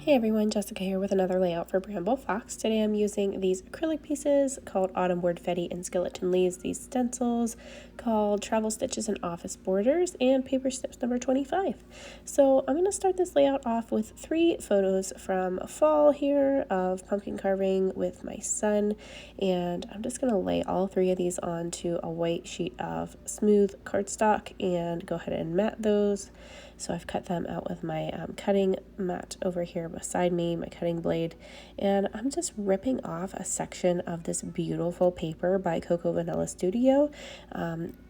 Hey everyone, Jessica here with another layout for Bramble Fox. Today I'm using these acrylic pieces called Autumn Board Fetty and Skeleton Leaves, these stencils called Travel Stitches and Office Borders, and paper snips number 25. So I'm going to start this layout off with 3 photos from fall here of pumpkin carving with my son, and I'm just going to lay all 3 of these onto a white sheet of smooth cardstock and go ahead and mat those. So I've cut them out with my cutting mat over here beside me, my cutting blade, and I'm just ripping off a section of this beautiful paper by Cocoa Vanilla Studio.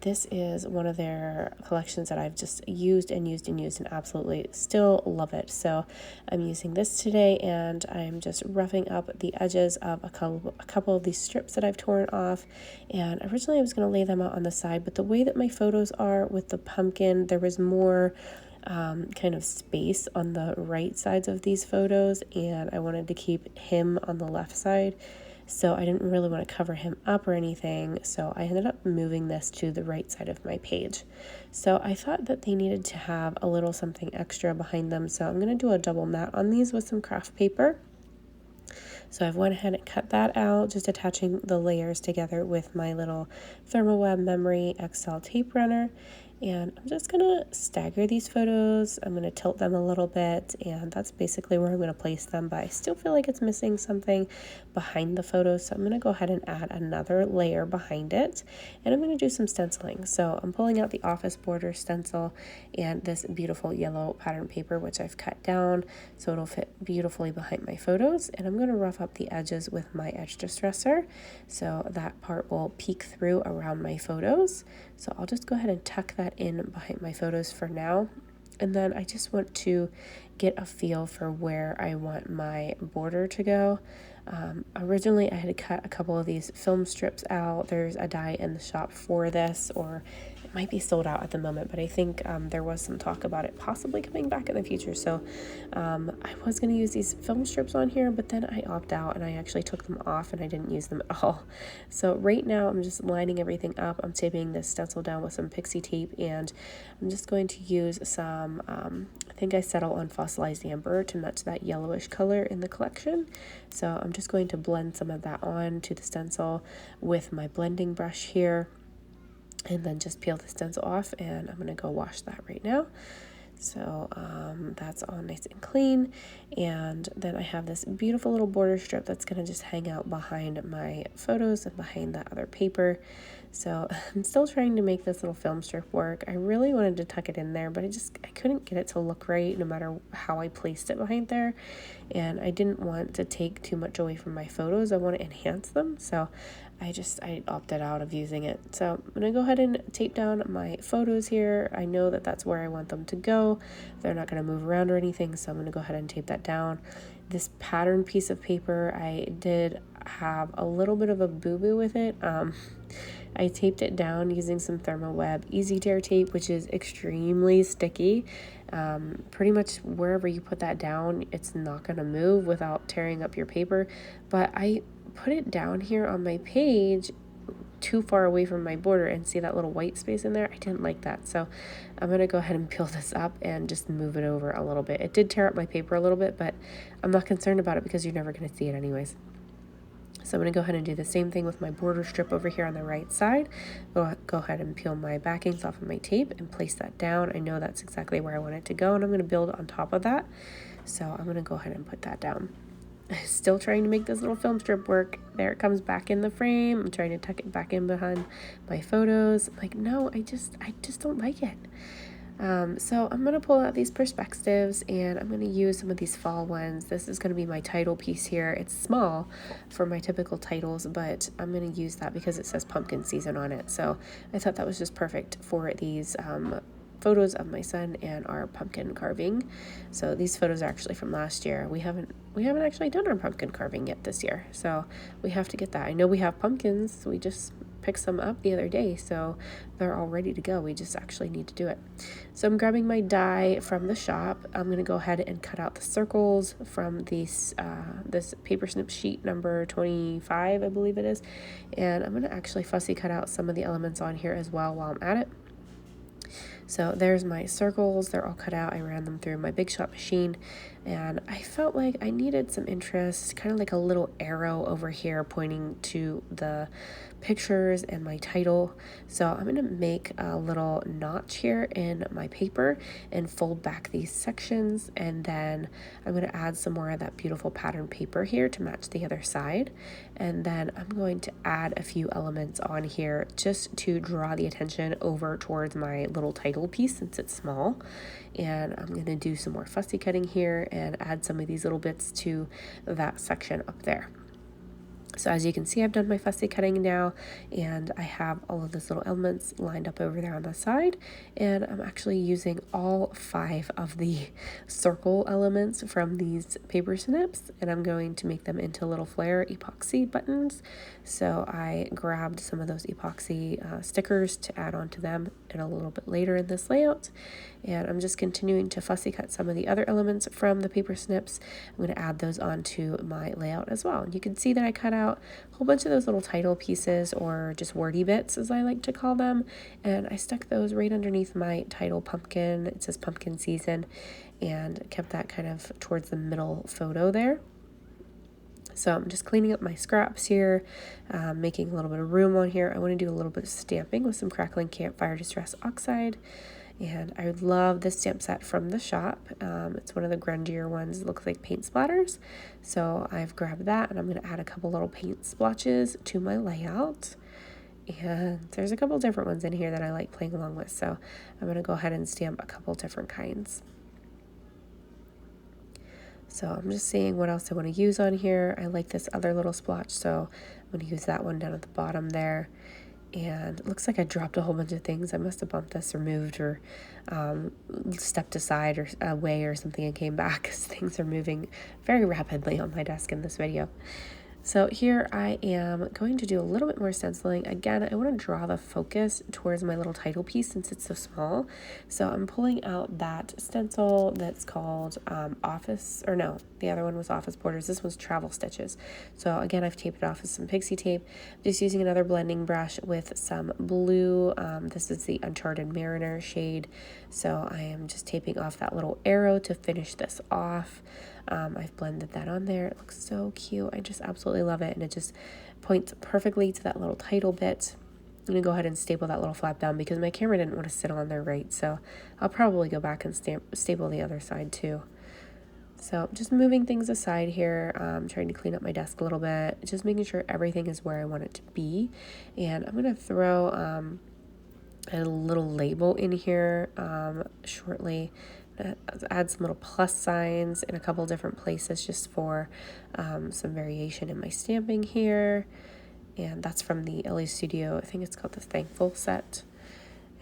This is one of their collections that I've just used and absolutely still love it. So I'm using this today, and I'm just roughing up the edges of a couple of these strips that I've torn off. And originally I was going to lay them out on the side, but the way that my photos are with the pumpkin, there was more kind of space on the right sides of these photos, and I wanted to keep him on the left side, so I didn't really want to cover him up or anything, so I ended up moving this to the right side of my page. So I thought that they needed to have a little something extra behind them, so I'm going to do a double mat on these with some craft paper. So I've went ahead and cut that out, just attaching the layers together with my little Thermoweb Memory XL tape runner. And I'm just going to stagger these photos. I'm going to tilt them a little bit, and that's basically where I'm going to place them, but I still feel like it's missing something behind the photos, so I'm going to go ahead and add another layer behind it, and I'm going to do some stenciling. So I'm pulling out the office border stencil and this beautiful yellow pattern paper, which I've cut down so it'll fit beautifully behind my photos, and I'm going to rough up the edges with my edge distresser so that part will peek through around my photos. So I'll just go ahead and tuck that in behind my photos for now, and then I just want to get a feel for where I want my border to go. Originally I had cut a couple of these film strips out. There's a die in the shop for this, or it might be sold out at the moment, but I think there was some talk about it possibly coming back in the future. So I was going to use these film strips on here, but then I opted out and I actually took them off and I didn't use them at all. So right now I'm just lining everything up. I'm taping this stencil down with some pixie tape, and I'm just going to use some, I think I settle on Fossilized Amber to match that yellowish color in the collection. So I'm just going to blend some of that on to the stencil with my blending brush here, and then just peel the stencil off, and I'm going to go wash that right now. So that's all nice and clean, and then I have this beautiful little border strip that's going to just hang out behind my photos and behind that other paper. So I'm still trying to make this little film strip work. I really wanted to tuck it in there, but I couldn't get it to look right no matter how I placed it behind there, and I didn't want to take too much away from my photos. I want to enhance them, so I opted out of using it. So I'm going to go ahead and tape down my photos here. I know that that's where I want them to go. They're not going to move around or anything, so I'm going to go ahead and tape that down. This pattern piece of paper, I did have a little bit of a boo-boo with it. I taped it down using some Thermoweb Easy Tear tape, which is extremely sticky. Pretty much wherever you put that down, it's not going to move without tearing up your paper. But I put it down here on my page too far away from my border, and see that little white space in there? I didn't like that, so I'm going to go ahead and peel this up and just move it over a little bit. It did tear up my paper a little bit, but I'm not concerned about it because you're never going to see it anyways. So I'm going to go ahead and do the same thing with my border strip over here on the right side. Go ahead and peel my backings off of my tape and place that down. I know that's exactly where I want it to go, and I'm going to build on top of that. So I'm going to go ahead and put that down. Still trying to make this little film strip work. There it comes back in the frame. I'm trying to tuck it back in behind my photos. I'm like, no, I just don't like it. So I'm going to pull out these Perspextives, and I'm going to use some of these fall ones. This is going to be my title piece here. It's small for my typical titles, but I'm going to use that because it says pumpkin season on it. So I thought that was just perfect for these photos of my son and our pumpkin carving. So these photos are actually from last year. We haven't actually done our pumpkin carving yet this year, so we have to get that. I know we have pumpkins. We just picked some up the other day, so they're all ready to go. We just actually need to do it. So I'm grabbing my die from the shop. I'm going to go ahead and cut out the circles from this paper snip sheet number 25, I believe it is, and I'm going to actually fussy cut out some of the elements on here as well while I'm at it. So there's my circles. They're all cut out. I ran them through my Big Shot machine, and I felt like I needed some interest, kind of like a little arrow over here pointing to the pictures and my title. So I'm going to make a little notch here in my paper and fold back these sections, and then I'm going to add some more of that beautiful pattern paper here to match the other side. And then I'm going to add a few elements on here just to draw the attention over towards my little title piece since it's small. And I'm going to do some more fussy cutting here and add some of these little bits to that section up there. So as you can see, I've done my fussy cutting now, and I have all of those little elements lined up over there on the side, and I'm actually using all 5 of the circle elements from these paper snips, and I'm going to make them into little flare epoxy buttons. So I grabbed some of those epoxy stickers to add onto them and a little bit later in this layout, and I'm just continuing to fussy cut some of the other elements from the paper snips. I'm going to add those onto my layout as well. And you can see that I cut out a whole bunch of those little title pieces, or just wordy bits as I like to call them, and I stuck those right underneath my title pumpkin. It says pumpkin season, and kept that kind of towards the middle photo there. So I'm just cleaning up my scraps here, making a little bit of room on here. I want to do a little bit of stamping with some crackling Campfire Distress Oxide. And I love this stamp set from the shop. It's one of the grungier ones. It looks like paint splatters. So I've grabbed that, and I'm going to add a couple little paint splotches to my layout. And there's a couple different ones in here that I like playing along with. So I'm going to go ahead and stamp a couple different kinds. So I'm just seeing what else I want to use on here. I like this other little splotch, so I'm going to use that one down at the bottom there. And it looks like I dropped a whole bunch of things. I must have bumped this or moved or stepped aside or away or something and came back, because things are moving very rapidly on my desk in this video. So here I am going to do a little bit more stenciling. Again, I want to draw the focus towards my little title piece since it's so small. So I'm pulling out that stencil that's called Office, or no, the other one was Office Borders. This one's Travel Stitches. So again, I've taped it off with some pixie tape. Just using another blending brush with some blue. This is the Uncharted Mariner shade. So I am just taping off that little arrow to finish this off. I've blended that on there. It looks so cute. I just absolutely love it, and it just points perfectly to that little title bit. I'm going to go ahead and staple that little flap down because my camera didn't want to sit on there right, so I'll probably go back and staple the other side too. So just moving things aside here, trying to clean up my desk a little bit, just making sure everything is where I want it to be. And I'm going to throw a little label in here shortly. Add some little plus signs in a couple different places just for some variation in my stamping here. And that's from the Elle Studio. I think it's called the Thankful set.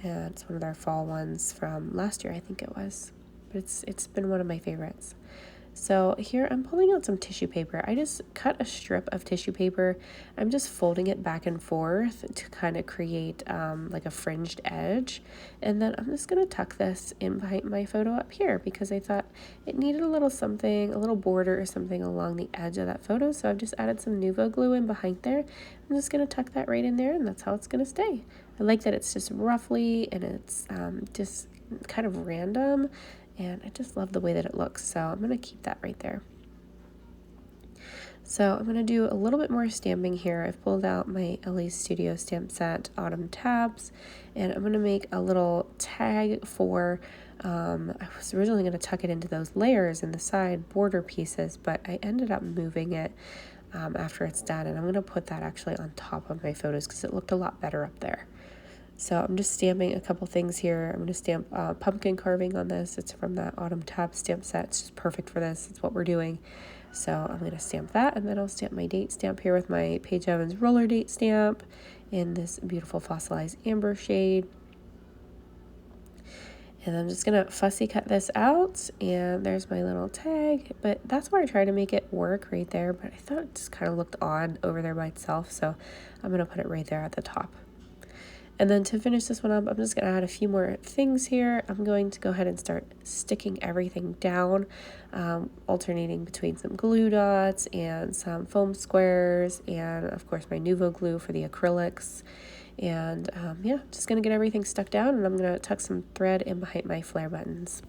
And it's one of their fall ones from last year, I think it was. But it's been one of my favorites. So here I'm pulling out some tissue paper. I just cut a strip of tissue paper. I'm just folding it back and forth to kind of create like a fringed edge. And then I'm just going to tuck this in behind my photo up here because I thought it needed a little something, a little border or something along the edge of that photo. So I've just added some Nuvo glue in behind there. I'm just going to tuck that right in there, and that's how it's going to stay. I like that it's just roughly and it's just kind of random. And I just love the way that it looks, so I'm going to keep that right there. So I'm going to do a little bit more stamping here. I've pulled out my Elle Studio stamp set Autumn tabs, and I'm going to make a little tag for, I was originally going to tuck it into those layers in the side border pieces, but I ended up moving it after it's done, and I'm going to put that actually on top of my photos because it looked a lot better up there. So I'm just stamping a couple things here. I'm going to stamp pumpkin carving on this. It's from that Autumn Tab stamp set. It's just perfect for this. It's what we're doing. So I'm going to stamp that, and then I'll stamp my date stamp here with my Paige Evans roller date stamp in this beautiful fossilized amber shade. And I'm just going to fussy cut this out, and there's my little tag. But that's where I try to make it work right there, but I thought it just kind of looked odd over there by itself, so I'm going to put it right there at the top. And then to finish this one up, I'm just going to add a few more things here. I'm going to go ahead and start sticking everything down, alternating between some glue dots and some foam squares, and of course my Nuvo glue for the acrylics. And yeah, just gonna get everything stuck down, and I'm gonna tuck some thread in behind my flare buttons.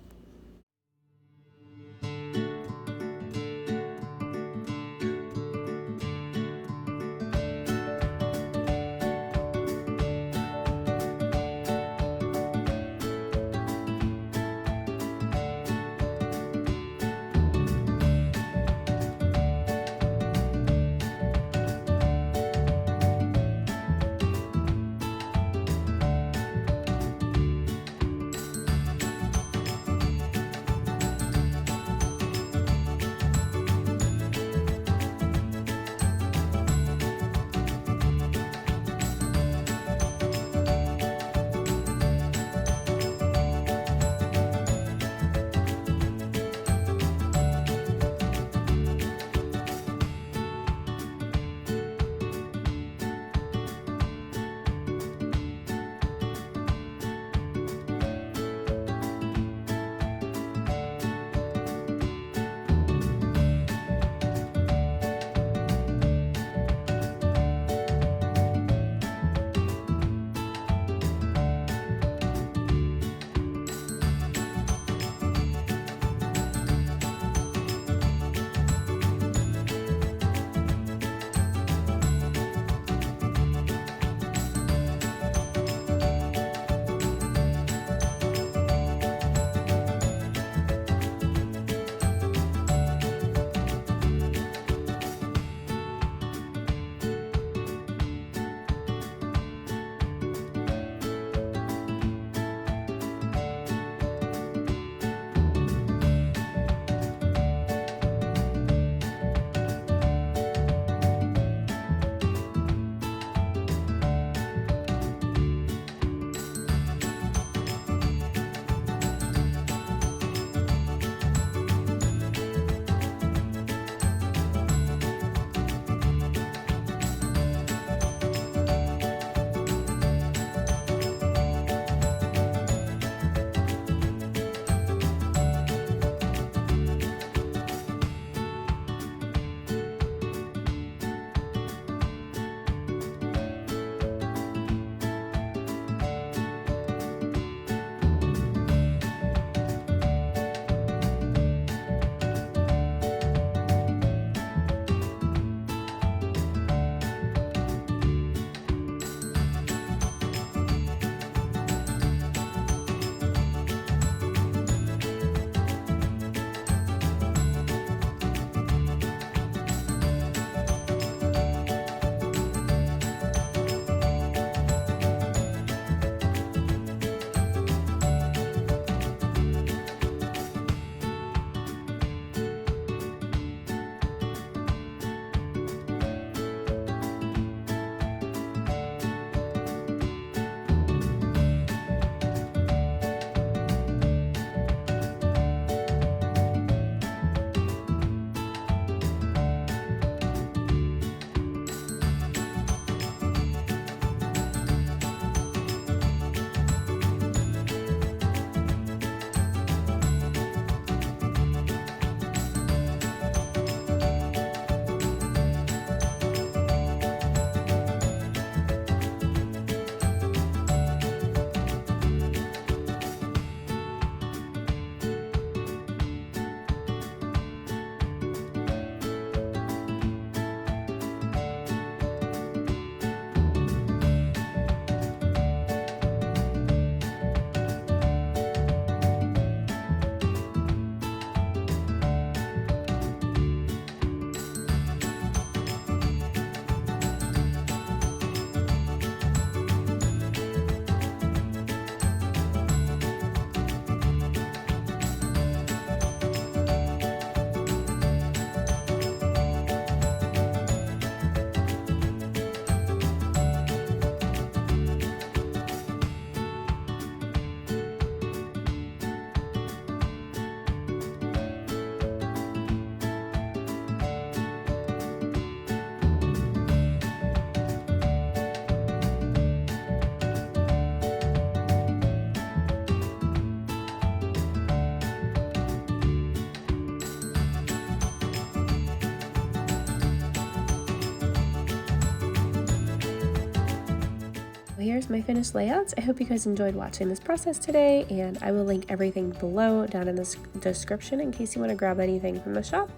here's my finished layouts. I hope you guys enjoyed watching this process today, and I will link everything below down in the description in case you want to grab anything from the shop.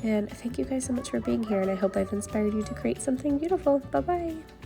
And thank you guys so much for being here, and I hope I've inspired you to create something beautiful. Bye bye.